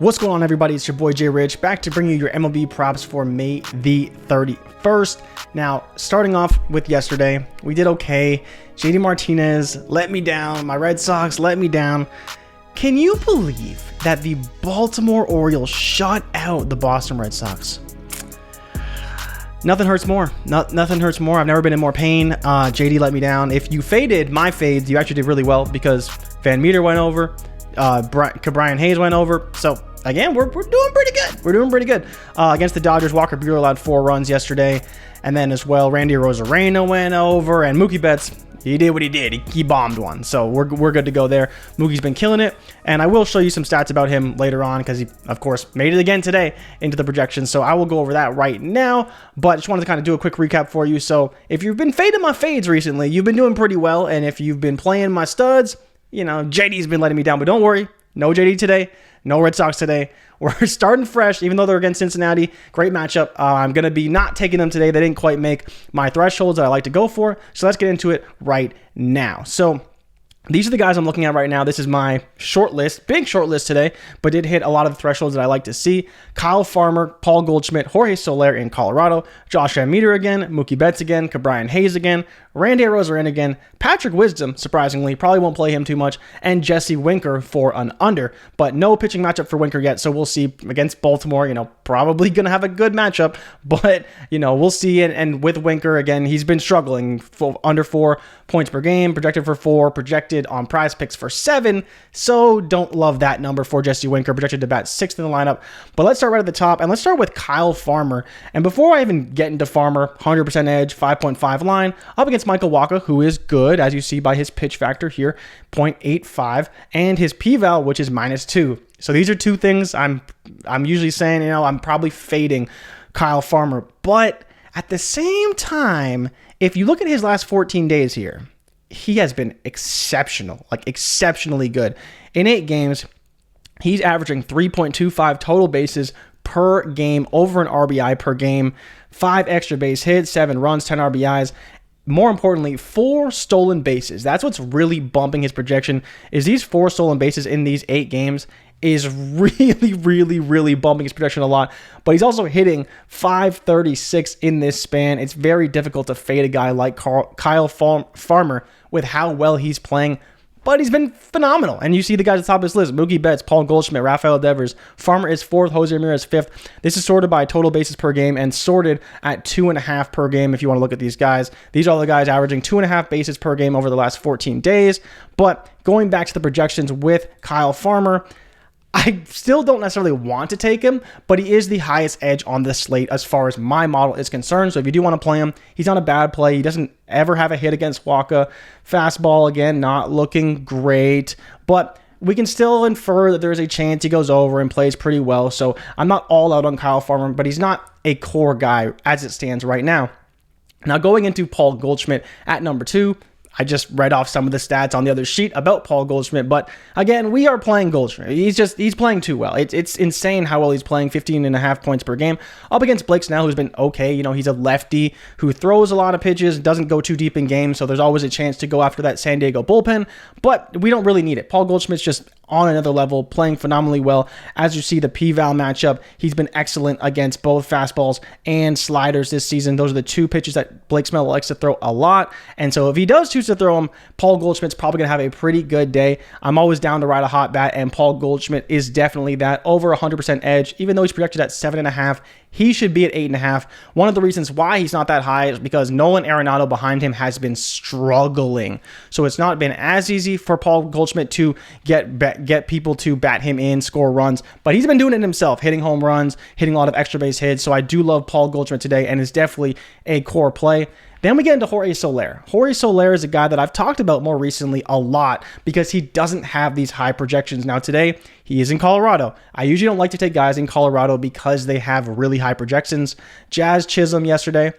What's going on, everybody? It's your boy Jay Rich, back to bring you your MLB props for May the 31st. Now, starting off with yesterday, we did okay. JD Martinez let me down. My Red Sox let me down. Can you believe that the Baltimore Orioles shut out the Boston Red Sox? Nothing hurts more. Nothing hurts more. I've never been in more pain. JD let me down. If you faded my fades, you actually did really well because Van Meter went over. Brian Hayes went over. So again, we're doing pretty good. We're doing pretty good. Against the Dodgers, Walker Buehler allowed 4 runs yesterday. And then as well, Randy Arozarena went over. And Mookie Betts, he did what he did. He bombed one. So we're good to go there. Mookie's been killing it. And I will show you some stats about him later on because he, of course, made it again today into the projections. So I will go over that right now. But I just wanted to kind of do a quick recap for you. So if you've been fading my fades recently, you've been doing pretty well. And if you've been playing my studs, you know, JD's been letting me down. But don't worry. No JD today. No Red Sox today. We're starting fresh, even though they're against Cincinnati. Great matchup. I'm going to be not taking them today. They didn't quite make my thresholds that I like to go for. So let's get into it right now. So these are the guys I'm looking at right now. This is my short list, big short list today, but did hit a lot of the thresholds that I like to see. Kyle Farmer, Paul Goldschmidt, Jorge Soler in Colorado, Josh Van Meter again, Mookie Betts again, Brian Hayes again, Randy Arozarena again, Patrick Wisdom, surprisingly, probably won't play him too much, and Jesse Winker for an under, but no pitching matchup for Winker yet, so we'll see against Baltimore, probably going to have a good matchup, but, we'll see, and with Winker, again, he's been struggling for under 4 points per game, projected for 4, projected on PrizePicks for 7, so don't love that number for Jesse Winker, projected to bat 6th in the lineup, but let's start right at the top, and let's start with Kyle Farmer, and before I even get into Farmer, 100% edge, 5.5 line, up against Michael Wacha, who is good, as you see by his pitch factor here, 0.85, and his P-Val, which is -2. So these are two things I'm usually saying, I'm probably fading Kyle Farmer. But at the same time, if you look at his last 14 days here, he has been exceptional, like exceptionally good. In 8 games, he's averaging 3.25 total bases per game, over an RBI per game, 5 extra base hits, 7 runs, 10 RBIs. More importantly, 4 stolen bases. That's what's really bumping his projection, is these 4 stolen bases in these 8 games is really, really, really bumping his projection a lot. But he's also hitting .536 in this span. It's very difficult to fade a guy like Kyle Farmer with how well he's playing. But he's been phenomenal. And you see the guys at the top of this list. Mookie Betts, Paul Goldschmidt, Rafael Devers. Farmer is 4th, Jose Ramirez 5th. This is sorted by total bases per game and sorted at 2.5 per game if you want to look at these guys. These are all the guys averaging 2.5 bases per game over the last 14 days. But going back to the projections with Kyle Farmer, I still don't necessarily want to take him, but he is the highest edge on this slate as far as my model is concerned. So if you do want to play him, he's not a bad play. He doesn't ever have a hit against Wacha. Fastball, again, not looking great, but we can still infer that there's a chance he goes over and plays pretty well. So I'm not all out on Kyle Farmer, but he's not a core guy as it stands right now. Now going into Paul Goldschmidt at number 2, I just read off some of the stats on the other sheet about Paul Goldschmidt, but again, we are playing Goldschmidt. He's playing too well. It's insane how well he's playing, 15.5 points per game. Up against Blake Snell, who's been okay. He's a lefty who throws a lot of pitches, doesn't go too deep in games, so there's always a chance to go after that San Diego bullpen, but we don't really need it. Paul Goldschmidt's just on another level, playing phenomenally well. As you see, the P-Val matchup, he's been excellent against both fastballs and sliders this season. Those are the 2 pitches that Blake Snell likes to throw a lot. And so if he does choose to throw them, Paul Goldschmidt's probably going to have a pretty good day. I'm always down to ride a hot bat, and Paul Goldschmidt is definitely that. Over 100% edge. Even though he's projected at 7.5, he should be at 8.5. One of the reasons why he's not that high is because Nolan Arenado behind him has been struggling. So it's not been as easy for Paul Goldschmidt to get people to bat him in, score runs, but he's been doing it himself, hitting home runs, hitting a lot of extra base hits. So I do love Paul Goldschmidt today, and is definitely a core play. Then we get into Jorge Soler. Jorge Soler is a guy that I've talked about more recently a lot because he doesn't have these high projections. Now today, he is in Colorado. I usually don't like to take guys in Colorado because they have really high projections. Jazz Chisholm yesterday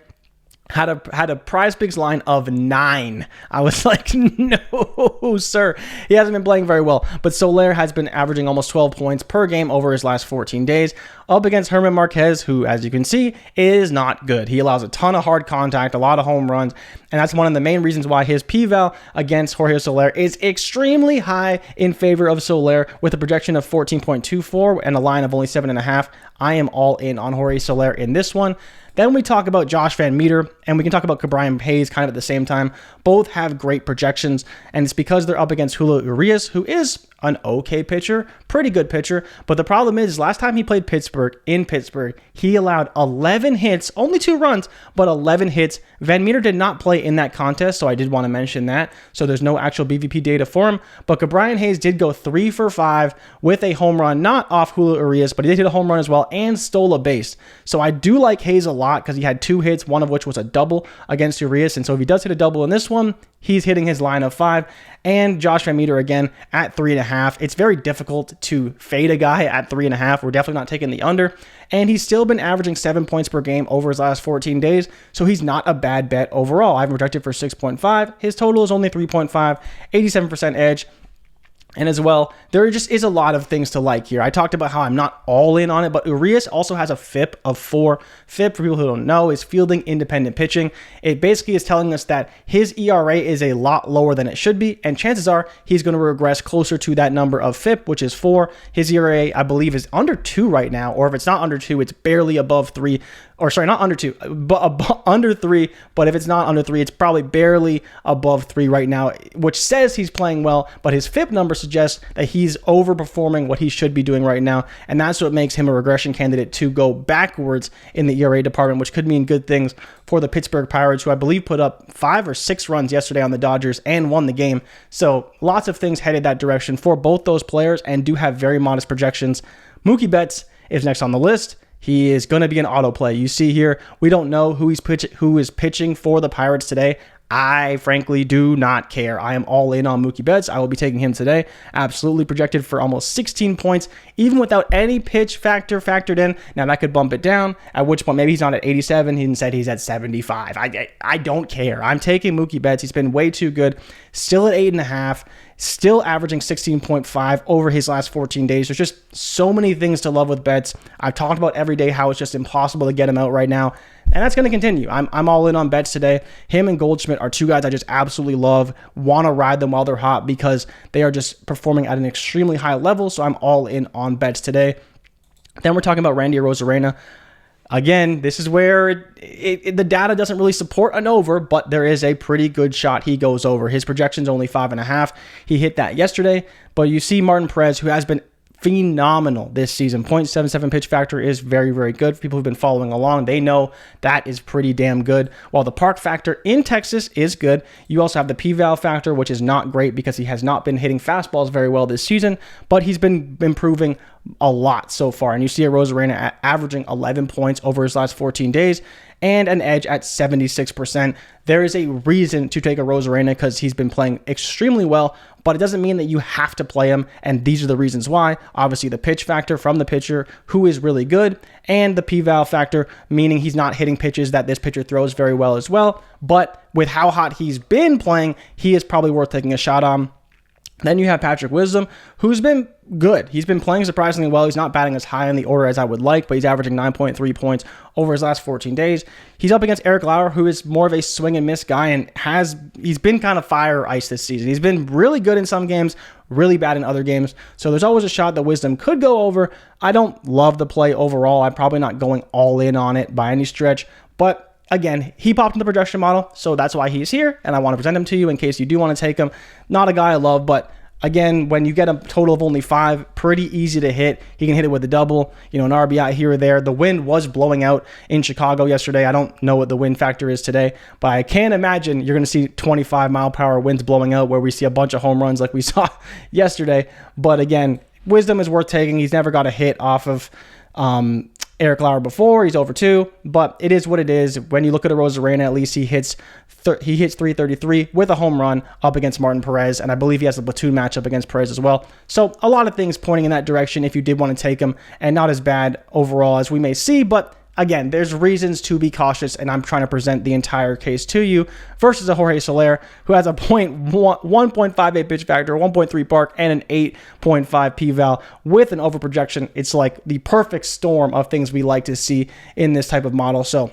had a PrizePicks line of 9. I was like, no, sir. He hasn't been playing very well. But Soler has been averaging almost 12 points per game over his last 14 days, up against German Marquez, who, as you can see, is not good. He allows a ton of hard contact, a lot of home runs, and that's one of the main reasons why his P-Val against Jorge Soler is extremely high in favor of Soler, with a projection of 14.24 and a line of only 7.5. I am all in on Jorge Soler in this one. Then we talk about Josh Van Meter, and we can talk about Ke'Bryan Hayes kind of at the same time. Both have great projections, and it's because they're up against Julio Urias, who is an okay pitcher, pretty good pitcher. But the problem is, last time he played in Pittsburgh, he allowed 11 hits, only 2 runs, but 11 hits. Van Meter did not play in that contest, so I did want to mention that. So there's no actual BVP data for him. But Ke'Bryan Hayes did go 3 for 5 with a home run, not off Julio Urias, but he did hit a home run as well and stole a base. So I do like Hayes a lot because he had 2 hits, one of which was a double against Urias. And so if he does hit a double in this one, he's hitting his line of 5. And Josh Van Meter again at 3.5. It's very difficult to fade a guy at 3.5. We're definitely not taking the under. And he's still been averaging 7 points per game over his last 14 days. So he's not a bad bet overall. I've projected for 6.5. His total is only 3.5, 87% edge. And as well, there just is a lot of things to like here. I talked about how I'm not all in on it, but Urias also has a FIP of 4. FIP, for people who don't know, is fielding independent pitching. It basically is telling us that his ERA is a lot lower than it should be, and chances are he's going to regress closer to that number of FIP, which is 4. His ERA, I believe, is under 2 right now, or if it's not under 2, it's barely above 3. Or sorry, not under 2, but under 3. But if it's not under 3, it's probably barely above 3 right now, which says he's playing well, but his FIP number suggests that he's overperforming what he should be doing right now, and that's what makes him a regression candidate to go backwards in the ERA department, which could mean good things for the Pittsburgh Pirates, who I believe put up 5 or 6 runs yesterday on the Dodgers and won the game. So lots of things headed that direction for both those players and do have very modest projections. Mookie Betts is next on the list. He is going to be an auto play. You see here, we don't know who is pitching for the Pirates today. I frankly do not care. I am all in on Mookie Betts. I will be taking him today. Absolutely projected for almost 16 points, even without any pitch factor factored in. Now that could bump it down, at which point maybe he's not at 87. He said he's at 75. I don't care. I'm taking Mookie Betts. He's been way too good. Still at 8.5. Still averaging 16.5 over his last 14 days. There's just so many things to love with Betts. I've talked about every day how it's just impossible to get him out right now, and that's going to continue. I'm all in on Betts today. Him and Goldschmidt are 2 guys I just absolutely love, want to ride them while they're hot because they are just performing at an extremely high level, so I'm all in on Betts today. Then we're talking about Randy Arozarena. Again, this is where the data doesn't really support an over, but there is a pretty good shot he goes over. His projection's only 5.5. He hit that yesterday, but you see Martin Perez, who has been phenomenal this season. 0.77 pitch factor is very, very good. For people who've been following along, they know that is pretty damn good. While the park factor in Texas is good, you also have the P-Val factor, which is not great because he has not been hitting fastballs very well this season, but he's been improving a lot so far. And you see Arozarena averaging 11 points over his last 14 days and an edge at 76%. There is a reason to take Arozarena because he's been playing extremely well, but it doesn't mean that you have to play him, and these are the reasons why. Obviously, the pitch factor from the pitcher, who is really good, and the P-Val factor, meaning he's not hitting pitches that this pitcher throws very well as well, but with how hot he's been playing, he is probably worth taking a shot on. Then you have Patrick Wisdom, who's been good. He's been playing surprisingly well. He's not batting as high in the order as I would like, but he's averaging 9.3 points over his last 14 days. He's up against Eric Lauer, who is more of a swing and miss guy, and he's been kind of fire or ice this season. He's been really good in some games, really bad in other games. So there's always a shot that Wisdom could go over. I don't love the play overall. I'm probably not going all in on it by any stretch, but again, he popped in the projection model, so that's why he's here, and I want to present him to you in case you do want to take him. Not a guy I love, but again, when you get a total of only 5, pretty easy to hit. He can hit it with a double, an RBI here or there. The wind was blowing out in Chicago yesterday. I don't know what the wind factor is today, but I can't imagine you're going to see 25-mile-per-hour winds blowing out where we see a bunch of home runs like we saw yesterday. But again, Wisdom is worth taking. He's never got a hit off of Eric Lauer before. He's over 2, but it is what it is. When you look at Arozarena, at least he hits 333 with a home run up against Martin Perez, and I believe he has a platoon matchup against Perez as well. So a lot of things pointing in that direction if you did want to take him, and not as bad overall as we may see, but again, there's reasons to be cautious, and I'm trying to present the entire case to you versus a Jorge Soler who has a 1.58 pitch factor, 1.3 park, and an 8.5 p-val with an overprojection. It's like the perfect storm of things we like to see in this type of model. So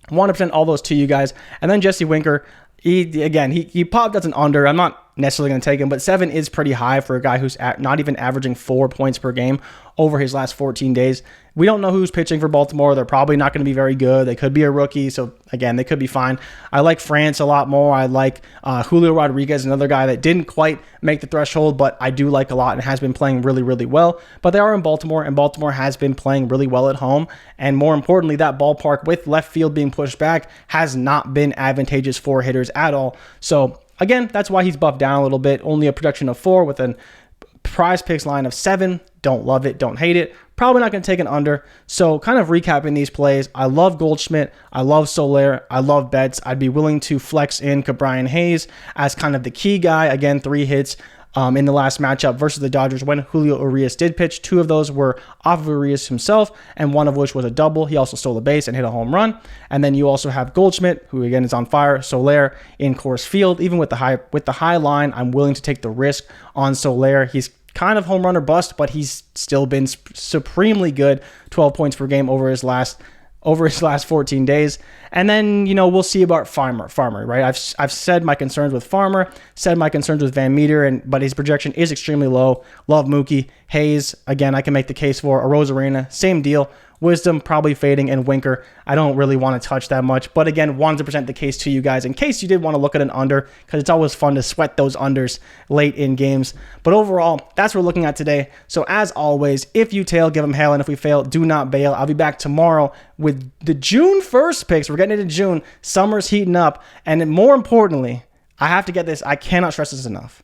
I want to present all those to you guys. And then Jesse Winker, he popped as an under. I'm not necessarily going to take him, but 7 is pretty high for a guy who's not even averaging 4 points per game over his last 14 days. We don't know who's pitching for Baltimore. They're probably not going to be very good. They could be a rookie, so again, they could be fine. I like France a lot more. I like Julio Rodriguez, another guy that didn't quite make the threshold, but I do like a lot and has been playing really, really well. But they are in Baltimore, and Baltimore has been playing really well at home. And more importantly, that ballpark with left field being pushed back has not been advantageous for hitters at all. So again, that's why he's buffed down a little bit. Only a projection of 4 with a prize picks line of 7. Don't love it, don't hate it. Probably not going to take an under. So kind of recapping these plays, I love Goldschmidt, I love Soler, I love Betts. I'd be willing to flex in Brian Hayes as kind of the key guy. Again, 3 hits in the last matchup versus the Dodgers when Julio Urias did pitch. 2 of those were off of Urias himself, and 1 of which was a double. He also stole a base and hit a home run. And then you also have Goldschmidt, who again is on fire. Soler in Coors Field. Even with the high line, I'm willing to take the risk on Soler. He's kind of home run or bust, but he's still been supremely good. 12 points per game over his last 14 days. And then, we'll see about Farmer, right? I've said my concerns with Farmer, said my concerns with Van Meter, but his projection is extremely low. Love Mookie. Hayes, again, I can make the case for. Arozarena, same deal. Wisdom probably fading, and Winker, I don't really want to touch that much. But again, wanted to present the case to you guys in case you did want to look at an under, because it's always fun to sweat those unders late in games. But overall, that's what we're looking at today. So as always, if you tail, give them hail, and if we fail, do not bail. I'll be back tomorrow with the June 1st picks. We're getting into June. Summer's heating up. And more importantly, I have to get this. I cannot stress this enough.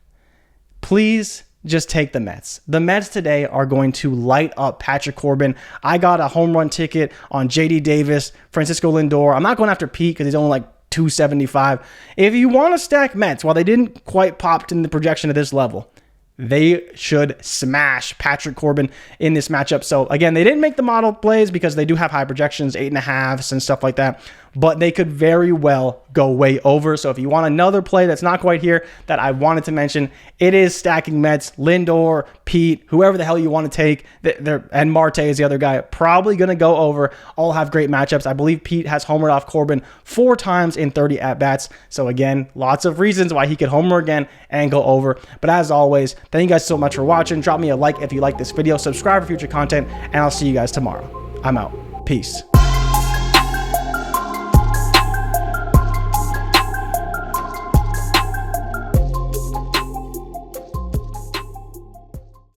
Please just take the Mets. The Mets today are going to light up Patrick Corbin. I got a home run ticket on JD Davis, Francisco Lindor. I'm not going after Pete because he's only like 275. If you want to stack Mets, while they didn't quite pop in the projection at this level, they should smash Patrick Corbin in this matchup. So again, they didn't make the model plays because they do have high projections, 8.5s and stuff like that, but they could very well go way over. So if you want another play that's not quite here that I wanted to mention, it is stacking Mets, Lindor, Pete, whoever the hell you want to take, and Marte is the other guy, probably going to go over. All have great matchups. I believe Pete has homered off Corbin 4 times in 30 at-bats. So again, lots of reasons why he could homer again and go over. But as always, thank you guys so much for watching. Drop me a like if you like this video, subscribe for future content, and I'll see you guys tomorrow. I'm out. Peace.